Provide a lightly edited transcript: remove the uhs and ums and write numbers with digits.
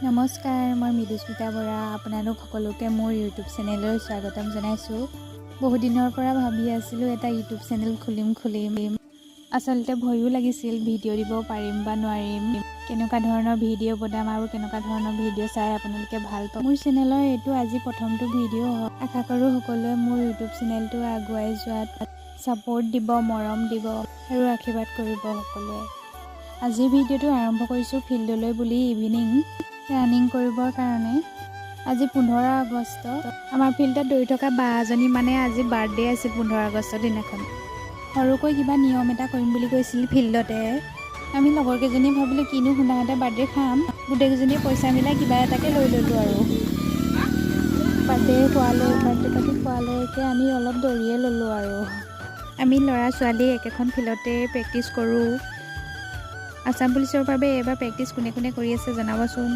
নমস্কাৰ, মই মৃদুস্মিতা বৰা। আপোনালোক সকলোকে মোৰ ইউটিউব চেনেললৈ স্বাগতম জনাইছোঁ। বহু দিনৰ পৰা ভাবি আছিলোঁ এটা ইউটিউব চেনেল খুলিম। আচলতে ভয়ো লাগিছিল ভিডিঅ' দিব পাৰিম বা নোৱাৰিম, কেনেকুৱা ধৰণৰ ভিডিঅ' বনাম আৰু কেনেকুৱা ধৰণৰ ভিডিঅ' চাই আপোনালোকে ভাল পাব। মোৰ চেনেলৰ এইটো আজি প্ৰথমটো ভিডিঅ' হয়। আশা কৰোঁ সকলোৱে মোৰ ইউটিউব চেনেলটো আগুৱাই যোৱাত ছাপোৰ্ট দিব, মৰম দিব আৰু আশীৰ্বাদ কৰিব সকলোৱে। আজিৰ ভিডিঅ'টো আৰম্ভ কৰিছোঁ ফিল্ডলৈ বুলি ইভিনিং ৰানিং কৰিবৰ কাৰণে। আজি 15 আগষ্ট। আমাৰ ফিল্ডত দৌৰি থকা বা এজনী মানে আজি বাৰ্থডে আছিল 15 আগষ্টৰ দিনাখন। সৰুকৈ কিবা নিয়ম এটা কৰিম বুলি কৈছিল ফিল্ডতে। আমি লগৰকেইজনী ভাবিলোঁ কিনো শুনাহঁতে বাৰ্থডে খাম, গোটেইকেইজনীয়ে পইচা মিলাই কিবা এটাকে লৈ ল'লোঁ আৰু। বাৰ্থডে পাৰ্টি খোৱালৈকে আমি অলপ দৌৰিয়ে ল'লোঁ আৰু। আমি ল'ৰা ছোৱালী একেখন ফিল্ডতে প্ৰেক্টিছ কৰোঁ। আছাম পুলিচৰ বাবে এইবাৰ প্ৰেক্টিছ কোনে কোনে কৰি আছে জনাবচোন।